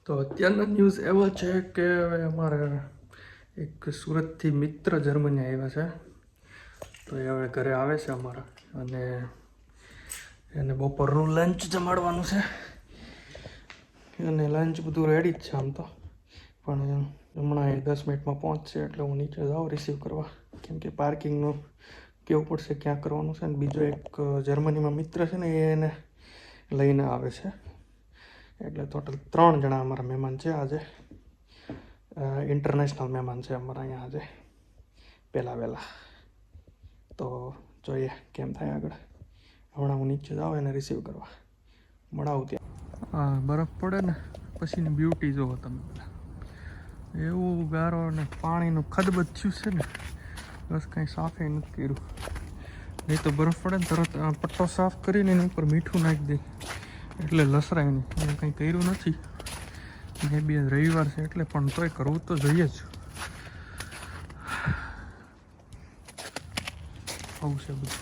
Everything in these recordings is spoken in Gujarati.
તો અત્યારના ન્યૂઝ એવો છે કે હવે અમારે એક સુરતથી મિત્ર જર્મની આવ્યા છે. તો એ હવે ઘરે આવે છે અમારા, અને એને બપોરનું લંચ જમાડવાનું છે. અને લંચ બધું રેડી જ છે આમ તો, પણ હમણાં એ 10 મિનિટમાં પહોંચશે એટલે હું નીચે જાઉં રિસીવ કરવા, કેમ કે પાર્કિંગનું કેવું પડશે ક્યાં કરવાનું છે. અને બીજો એક જર્મનીમાં મિત્ર છે ને, એ એને લઈને આવે છે. એટલે ટોટલ 3 જણા અમારા મહેમાન છે આજે. ઇન્ટરનેશનલ મહેમાન છે અમારા અહીંયા આજે પહેલાં. તો જોઈએ કેમ થાય આગળ. હમણાં હું નીચે જાઉં એને રિસીવ કરવા, મળાવું ત્યાં. હા, બરફ પડે ને પછીની બ્યુટી જોવો તમે. એવું ગારો અને પાણીનું ખદબદ થયું છે ને, બસ કંઈ સાફે નથી કર્યું. નહીં તો બરફ પડે ને તરત પટ્ટો સાફ કરીને એની ઉપર મીઠું નાખી દે એટલે લસરાય નહીં. એવું કંઈ કર્યું નથી. એ બી રવિવાર છે એટલે, પણ તોય કરવું તો જોઈએ જ. આવું છે બધું.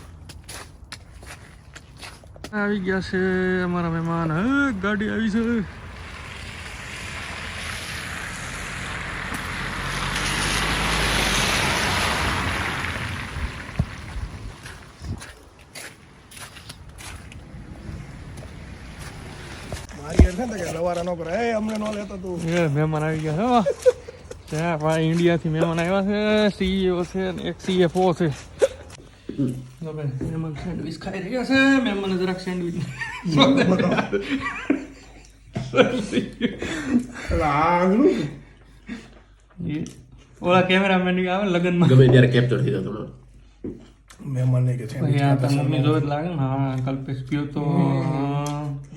આવી ગયા છે અમારા મહેમાન. ગાડી આવી છે. મહેમાન આવી ગયા છે. ત્યાં ભાઈ ઇન્ડિયાથી મહેમાન આવ્યા છે. CEO છે ને એક CFO છે. મહેમાન સેન્ડવિચ ખાઈ રહ્યા છે. મહેમાન જરાક સેન્ડવિચ ઓલા કેમેરામેન આવે લગનમાં ગમે ત્યારે કેપ્ચર થઈ જતો મહેમાન ને કે મમ્મી જોવે જ લાગે ને. હા, કલ્પેશ પીયો તો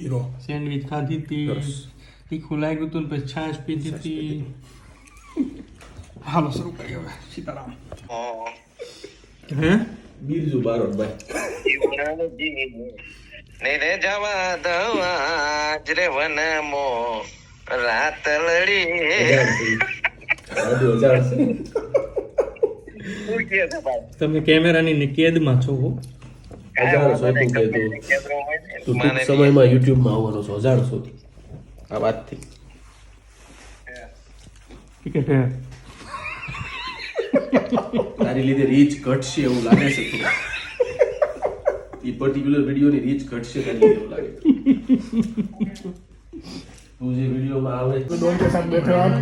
હીરો સેન્ડવિચ ખાધી હતી, તીખું લાગ્યું હતું, પછી છાશ પીધી હતી. હાલો શરૂ કરીએ હવે. સીતારામ. હે બિરજુ બારોટભાઈ રે જવા દવાજ રે વનમો રાત લડી. તમે કેમેરાની કેદમાં છો. ટૂંક સમયમાં યુટ્યુબમાં આવવાનો છો. 1000 આ વાતથી ટિકિટ તારી લીધે રીચ ઘટશે એવું લાગે છે. એ પર્ટિક્યુલર વિડીયોની રીચ ઘટશે તારી લીધે એવું લાગે. તું જે વિડીયોમાં આવે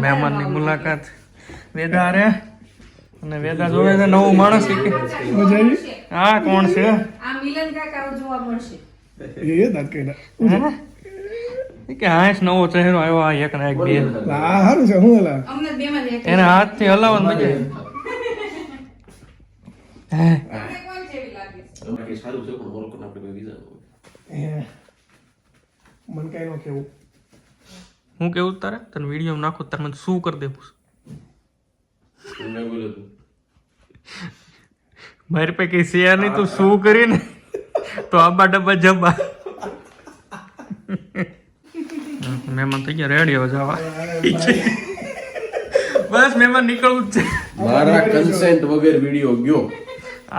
મહેમાનની મુલાકાત વેદા રે, અને વેદા જોવે છે નવું માણસ. હા, કોણ છે? આ મિલન કાકા જોવા મળશે. એ દાકેડા કે હાશ નવો ચહેરો આવ્યો. આ એક ને એક બે. આ હારું છે. હું એલા અમને બેમાં એક એને હાથથી હલાવવાનું મજા આવે. તમને કોણ જેવી લાગે છે? સારું છે, પણ મોરકોને આપણે કોઈ વિઝા મન કઈ નો કેવું. હું કેવું તારે તને વિડીયો નાખું તારે મને શું કરી દેવું? મેં બોલ્યું તું મારી પાસે કઈ શેર નહીં, તું શું કરીને તો આબા ડબ્બા જબા. મહેમાન થઈ ગયા રેડી હવે જવા. બસ મહેમાન નીકળવું જ છે. મારા કન્સેન્ટ વગર વિડીયો ગયો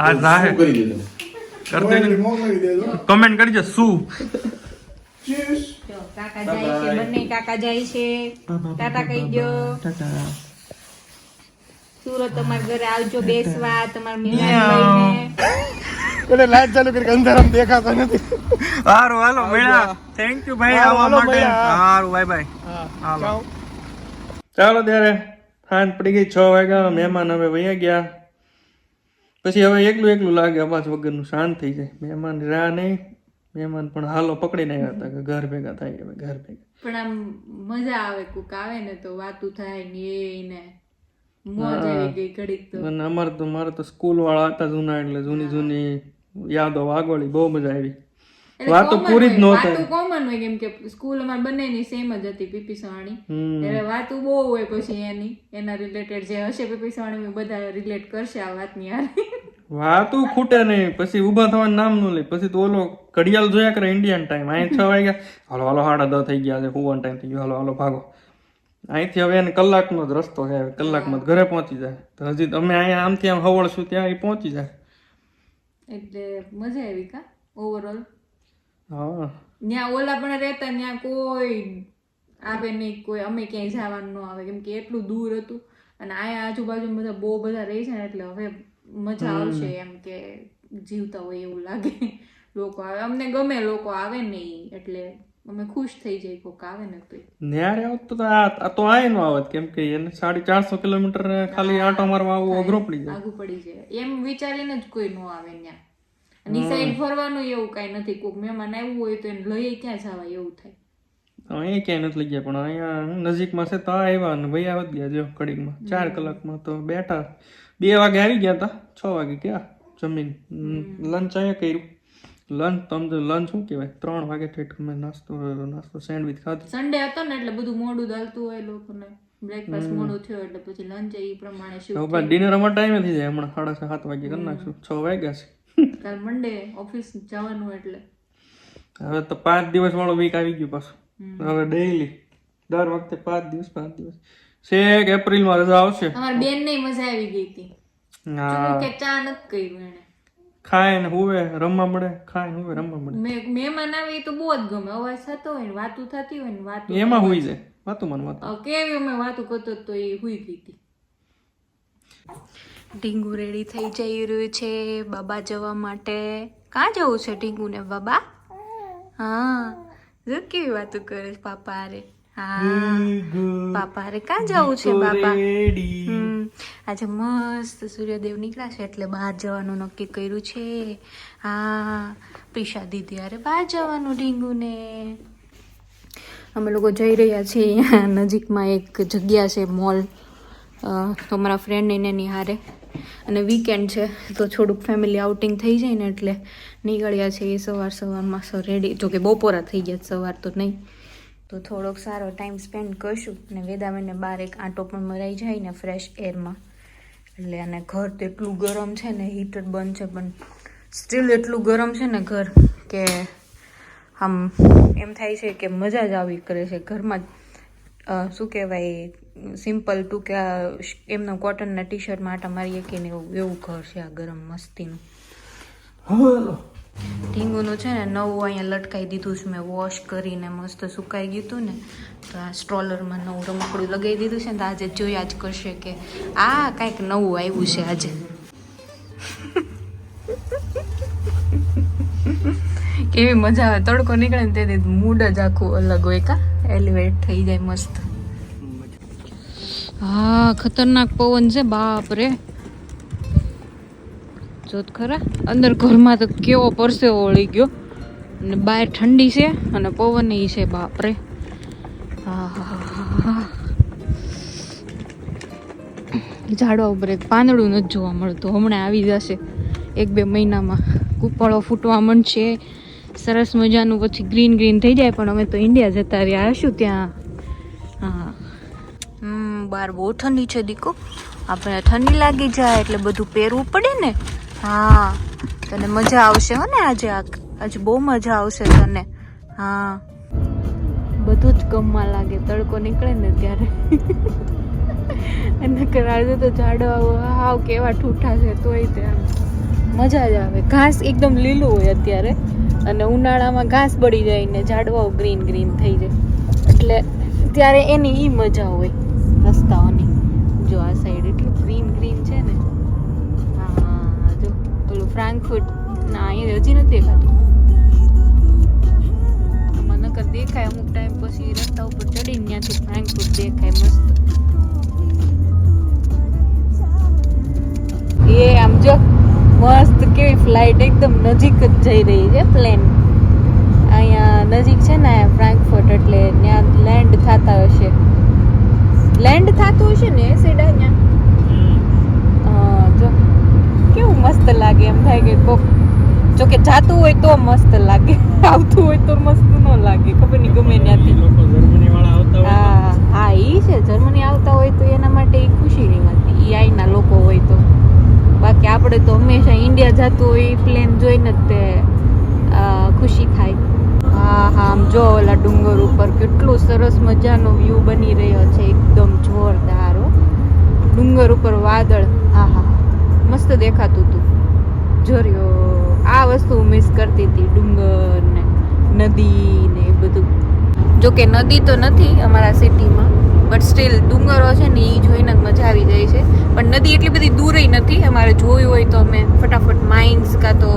આ જાહેર શું કરી દીધું? કરી દેજો, મોકલી દેજો. કમેન્ટ કરજો શું. ચીઝ જો કાકા જાય છે, બંને કાકા જાય છે. ટાટા કહી દો. સુરત તમારા ઘરે આવજો બેસવા તમારા મહેમાન એટલે લાઈટ ચાલુ કરી અંધારામાં દેખાતા નથી. સારું હાલો મેળા. થેન્ક યુ ભાઈ આવવા માટે. સારું બાય બાય. હાલો ચાલો ત્યારે સાંજ પડી ગઈ 6 વાગ્યા. મહેમાન હવે વયા ગયા. પછી હવે એકલું લાગે, અવાજ વગરનું. શાંત થઈ જાય. મહેમાન રાહ નહીં. મહેમાન પણ હાલો પકડીને આવ્યા હતા કે ઘર ભેગા થાય. હવે ઘર ભેગા પણ આમ મજા આવે. કોક આવે ને તો વાતું થાય ને એને મોજ આવી ગઈ ઘડીક તો. અને મારે તો સ્કૂલ વાળા હતા જૂના, એટલે જૂની યાદો વાગોળી. બહુ મજા આવી. વાતો પૂરી જ ન થાય. વાતું કોમન હોય, કેમ કે સ્કૂલ અમાર બંનેની સેમ જ હતી પીપી સવાણી. એટલે વાતું બહુ હોય. પછી એના રિલેટેડ જે હશે પીપી સવાણી બધા રિલેટ કરશે આ વાતની યાર. વાતું ખૂટે નહીં. પછી ઊભા થવાનું નામ ન લે. પછી તો ઓલો ઘડિયાળ જોયા કરે ઇન્ડિયન ટાઈમ. અહીં 6 વાગ્યા, હાલો 10:30 થઈ ગયા છે, હુવાનો ટાઈમ થઈ ગયો, હાલો ભાગો. અહીંથી હવે એને કલાકનો જ રસ્તો છે. કલાકમાં ઘરે પહોંચી જાય. તો હજી અમે અહીંયા આમથી આમ હવળશું ત્યાં એ પહોંચી જાય. એટલે મજા આવી કા ઓવરઓલ. હા, ત્યાં ઓલા પણ રહેતા, ત્યાં કોઈ આવે નહીં કોઈ, અમે ક્યાંય જવાનું ન આવે કેમ કે એટલું દૂર હતું. અને અહીંયા આજુબાજુ બધા બહુ બધા રહે છે ને એટલે હવે મજા આવશે એમ કે જીવતા હોય એવું લાગે. લોકો આવે, અમને ગમે લોકો આવે નહીં એટલે અમે ખુશ થઈ જાય કોક આવે ને તો. ન્યારે આવત તો આ તો આય નો આવત કેમ કે એને 450 કિલોમીટર ખાલી આટો મારવા આવું અઘરો પડી જાય, આગું પડી જાય એમ વિચારીને જ કોઈ નો આવે ત્યાં. અને ઈ સાઈડ ફરવાનું એવું કાંઈ નથી, કોક મહેમાન આવ્યું હોય તો એને લઈ ક્યાં જવાય એવું થાય. અહીંયા ક્યાંય નથી લઈ ગયા પણ અહીંયા નજીકમાં છે તો આવ્યા ને ભાઈ આવત ગયા જો કડીકમાં 4 કલાકમાં તો બેઠા. 2 વાગે આવી ગયા હતા, 6 વાગે ગયા જમીન. લંચ અહીંયા કર્યું. લંચ તમને લંચ શું કહેવાય 3 વાગે ઠેઠ મેં નાસ્તો સેન્ડવિચ ખાધી. સન્ડે હતો ને એટલે બધું મોડું ચાલતું હોય લોકોને, બ્રેકફાસ્ટ મોડું થયો એટલે પછી લંચ એ પ્રમાણે શિફ્ટ. ડિનર અમારો ટાઈમે થઈ જાય હમણાં 7:30 વાગે કરી નાખશું, 6 વાગ્યા છે. કાલ મંડે ઓફિસ જવાનું એટલે હવે તો 5 દિવસ વાળો વીક આવી ગયું પાછું. હવે ડેઈલી દર વખતે 5 દિવસ છેક એપ્રિલમાં રજા આવશે. અમારી બેન ને મજા આવી ગઈ હતી. હા કે ચા નથી કર્યું એને, ખાય ને હુવે રમવા મળે, ખાય ને હુવે રમવા મળે. મહેમાન આવે તો બહુ જ ગમે, અવાજ થતો હોય ને વાતું થતી હોય ને વાતું એમાં હુઈ જાય વાતું મન વાતું. કેવી અમે વાતું કરતો તો એ હુઈ ગઈ હતી. ઢીંગુ રેડી થઈ જઈ રહ્યું છે બાબા જવા માટે. કાં જવું છે ઢીંગુ ને બાબા? હા જો કેવી વાતો કરે છે પાપા હારે. હા પાપા હારે કાં જવું છે બાબા? આજે મસ્ત સૂર્યદેવ નીકળ્યા છે એટલે બહાર જવાનું નક્કી કર્યું છે. હા પ્રિશા દીદી હારે બહાર જવાનું ઢીંગુને. અમે લોકો જઈ રહ્યા છીએ અહીંયા નજીકમાં એક જગ્યા છે મોલ, તો મારા ફ્રેન્ડ એની હારે, અને વીકેન્ડ છે તો થોડુંક ફેમિલી આઉટિંગ થઈ જાય ને એટલે નીકળ્યા છે એ સવારમાં રેડી. જોકે બપોરા થઈ ગયા, સવાર તો નહીં, તો થોડોક સારો ટાઈમ સ્પેન્ડ કરશું. અને વેદામેને બહાર એક આંટો પણ મરાઈ જાય ને ફ્રેશ એરમાં એટલે. અને ઘર તો એટલું ગરમ છે ને, હીટર બંધ છે પણ સ્ટીલ એટલું ગરમ છે ને ઘર કે આમ એમ થાય છે કે મજા જ આવી કરે છે ઘરમાં. શું કહેવાય, સિમ્પલ ટુ કે એમનો કોટનના ટી શર્ટમાં આટા મારીએ કે ને એવું ઘર છે આ ગરમ મસ્તીનું. ઢીંગુનું છે ને નવું અહીંયા લટકાઈ દીધું છે મેં, વોશ કરીને મસ્ત સુકાઈ ગયું હતું ને તો આ સ્ટ્રોલરમાં નવું રમકડું લગાવી દીધું છે ને. તો આજે જોયા જ કરશે કે આ કાંઈક નવું આવ્યું છે આજે. કેવી મજા આવે, તડકો નીકળે ને તેથી મૂડ જ આખું અલગ હોય, કા એલિવેટ થઈ જાય મસ્ત. હા ખતરનાક પવન છે બાપ રે, જોત ખરા. અંદર ઘરમાં તો કેવો પરસેવો વળી ગયો, અને બહાર ઠંડી છે અને પવન ઈ છે બાપ રે. ઝાડવા ઉપર એક પાંદડું નથી જોવા મળતું, હમણાં આવી જશે 1-2 મહિનામાં. કૂપળો ફૂટવા માંડશે સરસ મજાનું, પછી ગ્રીન ગ્રીન થઈ જાય. પણ અમે તો ઇન્ડિયા જતા રહ્યા હશું ત્યાં. હા બહાર બહુ ઠંડી છે દીકો, આપણે ઠંડી લાગી જાય એટલે બધું પહેરવું પડે ને. હા તને મજા આવશે હો ને આજે બહુ મજા આવશે તને. હા બધું જ ગમવા લાગે તડકો નીકળે ને ત્યારે. અને કરાવે તો ઝાડવા હાવ કેવા ઠૂઠા છે તોય ત્યાં મજા જ આવે. ઘાસ એકદમ લીલું હોય અત્યારે, અને ઉનાળામાં ઘાસ બળી જાય ને ઝાડવાઓ ગ્રીન ગ્રીન થઈ જાય એટલે ત્યારે એની ઈ મજા હોય રસ્તાઓની. જો આ સાઈડ એટલું ગ્રીન ગ્રીન છે ને. હા જો પેલું ફ્રાન્કફર્ટ ના અહીંયા હજી નથી દેખાતું, આમાં નકર દેખાય અમુક ટાઈમ પછી રસ્તા ઉપર ચડીને ત્યાંથી ફ્રાન્કફર્ટ દેખાય મસ્ત. એ આમ જો મસ્ત કેવી ફ્લાઇટ એકદમ નજીક જ જઈ રહી છે પ્લેન. અહીંયા નજીક છે ને ફ્રાન્કફર્ટ એટલે ત્યાં લેન્ડ થતા હશે, લેન્ડ થતું હશે ને એ સાઈડ અહીંયા. જો કેવું મસ્ત લાગે, એમ થાય કે કોક જોકે જાતું હોય તો મસ્ત લાગે, આવતું હોય તો મસ્ત ન લાગે, ખબર નહીં ગમે ત્યાંથી. હા ઈ છે, જર્મની આવતા હોય તો એના માટે એ ખુશીની વાત, ઈ આઈના લોકો હોય તો. બાકી આપણે તો હંમેશા ઇન્ડિયા જતું હોય એ પ્લેન જોઈને જ તે ખુશી થાય. હા આમ જો ઓલા ડુંગર ઉપર કેટલું સરસ મજાનો વ્યૂ બની રહ્યો છે, એકદમ જોરદાર. ડુંગર ઉપર વાદળ, હા મસ્ત દેખાતું હતું. જોર્યો આ વસ્તુ મિસ કરતી હતી, ડુંગર ને નદી ને એ બધું. જો કે નદી તો નથી અમારા સિટીમાં, બટ સ્ટીલ ડુંગરો છે ને એ જોઈને જ મજા આવી જાય છે. પણ નદી એટલી બધી દૂર નથી, અમારે જોયું હોય તો અમે ફટાફટ માઇન્સ કાં તો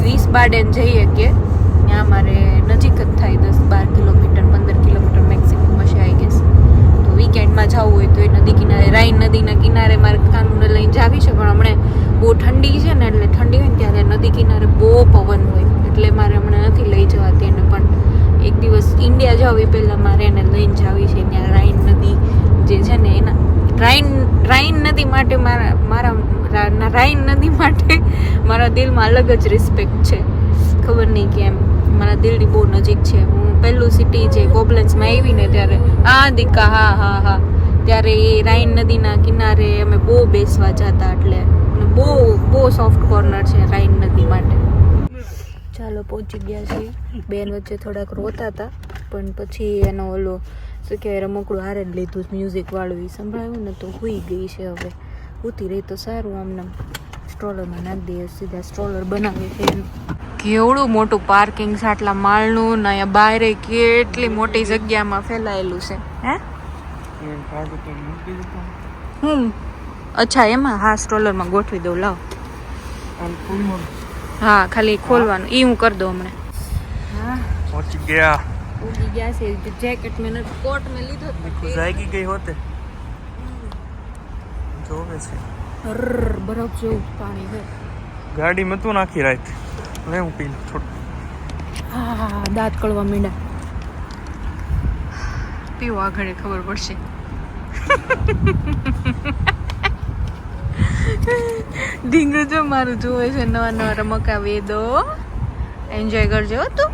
વિસબાડેન જઈએ કે ત્યાં અમારે નજીક જ થાય, 10-12 કિલોમીટર 15 કિલોમીટર મેક્સિમમ હશે આઈ ગેસ. તો વીકેન્ડમાં જવું હોય તો એ નદી કિનારે, રાઈન નદીના કિનારે મારે કાનુને લઈને જાવી છે. પણ હમણાં બહુ ઠંડી છે ને, એટલે ઠંડી હોય ને ત્યારે નદી કિનારે બહુ પવન હોય, એટલે મારે હમણાં નથી લઈ જવાતી એને. પણ એક દિવસ ઇન્ડિયા જાવ એ પહેલાં મારે એને લઈને જાવી છે. ત્યાં રાઈન નદી જે છે ને એના રાઈન નદી માટે રાઈન નદી માટે મારા દિલમાં અલગ જ રિસ્પેક્ટ છે. ખબર નહીં કેમ, મારા દિલની બહુ નજીક છે. હું પહેલું સિટી જે કોબલેન્સમાં આવી ને ત્યારે દીકા હા ત્યારે એ રાઈન નદીના કિનારે અમે બહુ બેસવા જતા, એટલે બહુ સોફ્ટ કોર્નર છે રાઈન નદી માટે. ચાલો પહોંચી ગયા છીએ. બેન વચ્ચે થોડાક રોતા હતા, પણ પછી એનો ઓલો શું કહેવાય રમકડું હારે જ લીધું મ્યુઝિક વાળું, એ સંભળાવ્યું ને તો હુઈ ગઈ છે. હવે ઉતી રહી તો સારું, આમને સ્ટ્રોલરમાં નાખી દઈએ, સીધા સ્ટ્રોલર બનાવી છે. કેવડું મોટું પાર્કિંગ છે આટલા માળનું ને, અહીંયા બહાર કેટલી મોટી જગ્યામાં ફેલાયેલું છે. અચ્છા એમાં, હા સ્ટ્રોલરમાં ગોઠવી દઉં, લાવ. હા ખાલી ખોલવાનું, એ હું કરી દઉં હમણાં. હા પહોંચી ગયા. ઉગી ગયા છે. જેકેટ મેં કોટ મેં લીધો જાગી ગઈ હોતે જોવે છે. બરફ જેવું પાણી છે. ગાડીમાં તું નાખી રાખ, લે હું પી લઉં થોડું. હા દાંત કળવા માંડ્યા. પીવો આગળ ખબર પડશે. ઢીંગુ જો મારું જોવે છે, નવા નવા રમકડા વેદો. એન્જોય કરજો તું.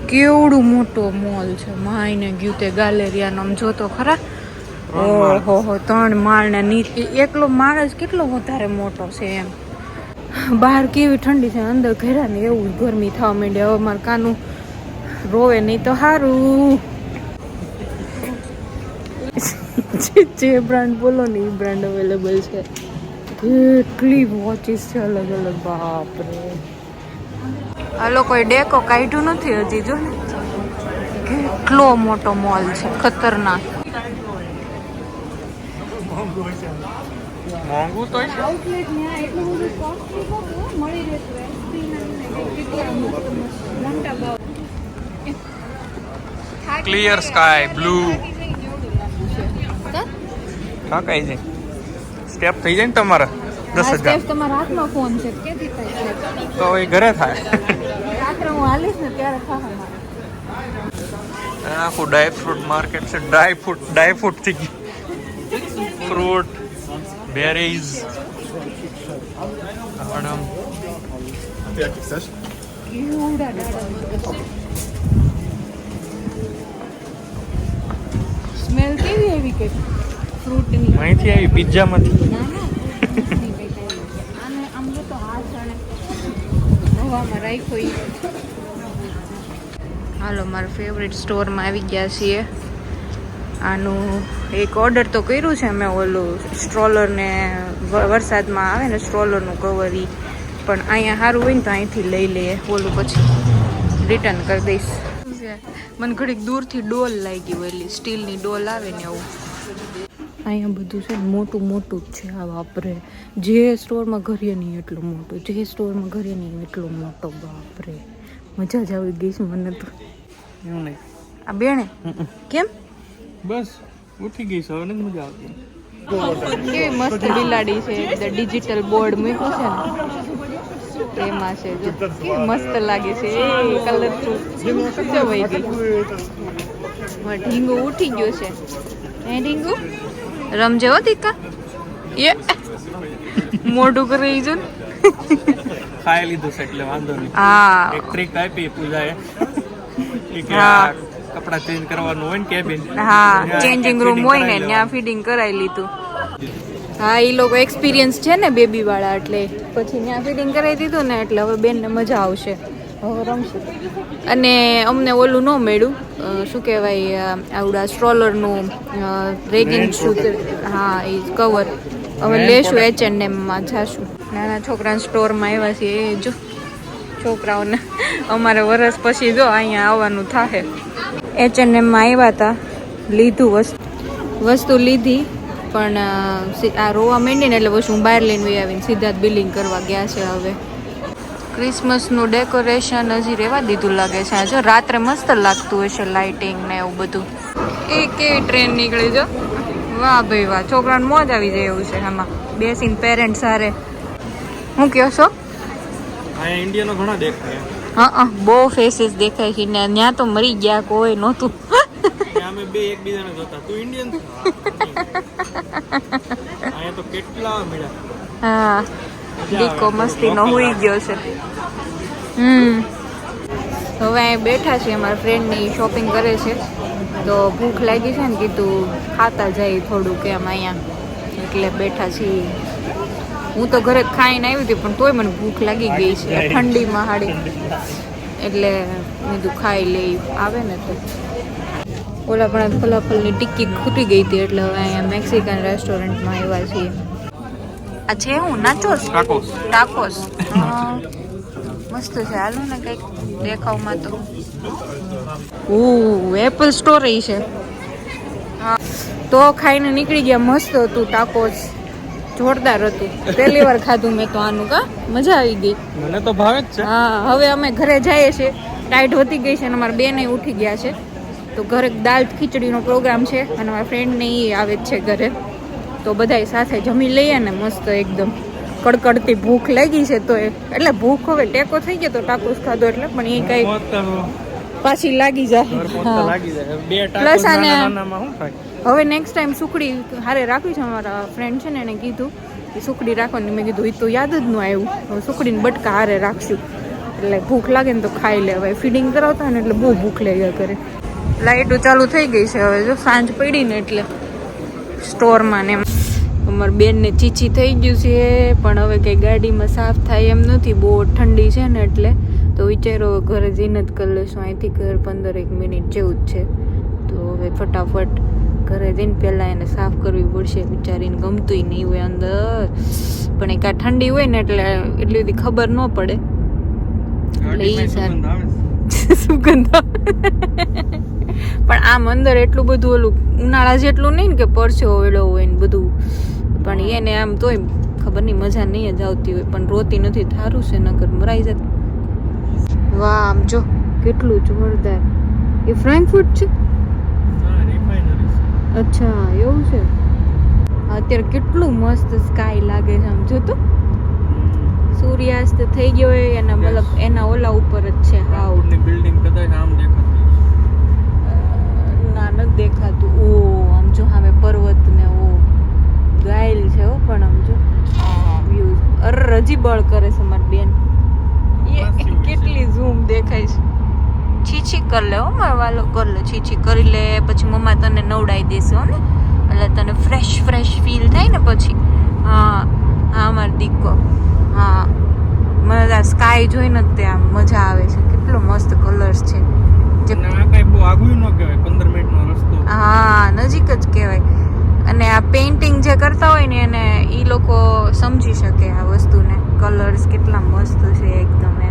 કેવડું મોટો મોલ છે, માઈને ગયું તે ગેલેરિયાનો. આમ જોતો ખરા, ઓહો 3 માળ ને નીચે એકલો માળ જ કેટલો વધારે મોટો છે એમ. બહાર કેવી ઠંડી છે, અંદર ઘેરા ને એવું ગરમી થવા માંડી. હવે મારે કાનું રોવે નહીં તો સારું. જે બ્રાન્ડ બોલો ને એ બ્રાન્ડ અવેલેબલ છે. કેટલી વોચીસ છે અલગ અલગ, બાપરે. આ લોકોએ ડેકો કાઢ્યું નથી હજી, જો ને કેટલો મોટો મોલ છે, ખતરનાક. મોંઘું તો ક્લિયર સ્કાય બ્લુ કાકાઈ છે. સ્ટેપ થઈ જાય ને તમારા 10,000. તમારા હાથમાં ફોન છે, કેથી થાય તો એ ઘરે થાય. રાત્રે હું હાલીશ ને ત્યારે થાય. આખું ડ્રાયફ્રૂટ માર્કેટ છે. ડ્રાયફ્રૂટ થઈ ગયું. ફ્રૂટ, બેરીઝ, સ્મેલ કેવી આવી કે ફ્રૂટની? અહીંથી આવી પિઝામાંથી. આને આમ તો હાથ જાણે હવામાં રાખ્યો. હાલો મારા ફેવરેટ સ્ટોરમાં આવી ગયા છીએ. આનું એક ઓર્ડર તો કર્યું છે મેં, ઓલું સ્ટ્રોલર ને વરસાદમાં આવે ને સ્ટ્રોલરનું કવર, ઈ પણ અહીંયા સારું હોય ને તો અહીંથી લઈ લઈએ, ઓલું પછી રિટર્ન કરી દઈશ. મને ઘડીક દૂરથી ડોલ લાગી હોય, એટલે સ્ટીલની ડોલ આવે ને એવું. અહીંયા બધું છે મોટું મોટું જ છે. આ વાપરે જે સ્ટોરમાં ઘરે નહીં એટલું મોટું, જે સ્ટોરમાં ઘરે નહીં એટલું મોટો. બાપરે મજા જ આવી ગઈ છે મને તો. એવું નહીં આ બેણે કેમ બસ ઉઠી ગઈ છે, હવે નથી મજા આવતી. કેવી મસ્ત બિલાડી છે, ડિજિટલ બોર્ડ મૂક્યું છે ને એમાં છે. જો કેવી મસ્ત લાગે છે, એ કલરફુલ સજવાઈ ગઈ. ઢીંગુ ઉઠી ગયો છે. હે ઢીંગુ રમજે હો દીકા. એ મોઢું કરી જો ને. ખાઈ લીધું છે એટલે વાંધો નહીં. હા એક ટ્રીક આપી પૂજાએ કે હા. કપડા ચેન્જ કરવાનું હોય ને કેબિન, હા ચેન્જિંગ રૂમ હોય ને ત્યાં ફીડિંગ કરાવી લીધું. હા એ લોકો એક્સપિરિયન્સ છે ને બેબી વાળા, એટલે પછી ત્યાં ફીડિંગ કરાવી દીધું ને, એટલે હવે બેનને મજા આવશે, હવે રમશે. અને અમને ઓલું ન મળ્યું, શું કહેવાય આવડા સ્ટ્રોલરનું રેગિંગ શૂ, હા એ કવર. હવે લેશું H&M માં જાશું. નાના છોકરાના સ્ટોરમાં આવ્યા છીએ. એ જો છોકરાઓને અમારે વરસ પછી જો અહીંયા આવવાનું થાય. H&M માં આવ્યા હતા, લીધું વસ્તુ લીધી, પણ આ રોવા માંડી ને એટલે પછી હું બહાર લઈને આવીને સીધા જ બિલિંગ કરવા ગયા છે. હવે ક્રિસમસનું ડેકોરેશન હજી રહેવા દીધું લાગે છે. જો રાત્રે મસ્ત લાગતું હશે, લાઇટિંગ ને એવું બધું. એ કેવી ટ્રેન નીકળી જો, વાહ ભાઈ વાહ, છોકરાને મોજ આવી જાય એવું છે આમાં બેસીને પેરેન્ટ્સ હારે. હું કહો છો? અહીંયા ઇન્ડિયનો ઘણા દેખાય. હા, બહુ ફેસીસ દેખાય છે ને ત્યાં તો મરી ગયા, કોઈ નહોતું. અમે બે એકબીજાને જોતા, તું ઇન્ડિયન છો? અહીંયા તો કેટલા મળ્યા. હા, દીકો મસ્તીનો હોઈ ગયો છે. હવે અહીં બેઠા છે, અમારા ફ્રેન્ડની શોપિંગ કરે છે, તો ભૂખ લાગી છે ને, કીધું ખાતા જાય થોડુંક એમ અહીંયા, એટલે બેઠા છીએ. હું તો ઘરે ખાઈને આવી હતી, પણ તોય મને ભૂખ લાગી ગઈ છે ઠંડીમાં હાડી, એટલે કીધું ખાઈ લઈ, આવે ને તો. ઓલા પણ ફલાફલની ટિક્કી ખૂટી ગઈ હતી, એટલે હવે અહીંયા મેક્સિકન રેસ્ટોરન્ટમાં આવ્યા છીએ. આ છે હું નાચોસ ટાકોસ. મસ્ત છે, હાલો ને કંઈક દેખાવમાં તો. એપલ સ્ટોર છે. હા, તો ખાઈને નીકળી ગયા. મસ્ત હતું ટાકોસ, જોરદાર હતું. પહેલી વાર ખાધું મેં તો આનું. કા મજા આવી ગઈ, મને તો ભાવે જ છે. હા, હવે અમે ઘરે જઈએ છીએ, ટાઈટ વધી ગઈ છે અને અમારા બેને ઉઠી ગયા છે, તો ઘરે દાળ ખીચડીનો પ્રોગ્રામ છે અને મારા ફ્રેન્ડને એ આવે જ છે ઘરે, તો બધાય સાથે જમી લઈએ ને મસ્ત એકદમ. કડકડતી ભૂખ લાગી છે, તો એટલે ભૂખ હવે ટેકો થઈ ગયો તો ટાકોસ ખાધો એટલે, પણ એ કઈ પાછી લાગી જાય. પ્લસ આને હવે નેક્સ્ટ ટાઈમ સુખડી હારે રાખવી છે. અમારા ફ્રેન્ડ છે ને એને કીધું કે સુખડી રાખવાની, મેં કીધું એ તો યાદ જ ન આવ્યું. હવે સુખડીને બટકા હારે રાખશું, એટલે ભૂખ લાગે ને તો ખાઈ લે. હવે ફીડિંગ કરાવતા ને એટલે બહુ ભૂખ લાગ્યા કરે. લાઇટો ચાલુ થઈ ગઈ છે હવે, જો સાંજ પડી ને એટલે સ્ટોરમાં ને. અમારી બેનને ચીચી થઈ ગયું છે, પણ હવે કંઈ ગાડીમાં સાફ થાય એમ નથી, બહુ ઠંડી છે ને એટલે. તો વિચારો ઘરે જઈને જ કરી લઈશું, અહીંથી ઘર 15 મિનિટ જેવું જ છે, તો હવે ફટાફટ ઘરે જઈને પહેલાં એને સાફ કરવી પડશે. વિચારીને ગમતુંય નહીં હોય અંદર, પણ એક આ ઠંડી હોય ને એટલે એટલી બધી ખબર ન પડે, એટલે એ સારું સુગંધ. પણ આમ અંદર એટલું બધું ઓલું ઉનાળા જેટલું નહીં ને કે પરસેવો વેળો હોય ને બધું, પણ એને આમ તોય ખબર નહીં મજા નહીં જ આવતી હોય, પણ રોતી નથી. થારું છે, નકર મરાઈ જત. વાહ, આમ જો કેટલું જોરદાર. એ ફ્રેન્કફર્ટ છે? અચ્છા, એવું છે. અત્યારે કેટલું મસ્ત સ્કાય લાગે છે, આમ જો તો સૂર્યાસ્ત થઈ ગયો હોય એના મતલબ એના ઓલા ઉપર જ છે. હાવ બિલ્ડિંગ કદાચ આમ દેખાતી ના નથી દેખાતું. ઓ આમ જો સામે પર્વત ને ઓ ગાયેલ છે હો, પણ આમ જો વ્યૂ હજી બળ કરે છે મારી બેન. એ કેટલી ઝૂમ દેખાય છે. છીછી કરી લે હો મારો વાલો, કરી લે છીછી કરી લે, પછી મમ્મા તને નવડાવી દેશે હો ને, એટલે તને ફ્રેશ ફીલ થાય ને પછી. હા હા મારો દીકો. હા, મને આ સ્કાય જોઈને જ ત્યાં મજા આવે છે. કેટલો મસ્ત કલર્સ છે. જે કઈ બહુ આગું ન કહેવાય, 15 મિનિટનો રસ્તો. હા, નજીક જ કહેવાય. અને આ પેઇન્ટિંગ જે કરતા હોય ને એને એ લોકો સમજી શકે આ વસ્તુને. કલર્સ કેટલા મસ્ત છે એકદમ એમ.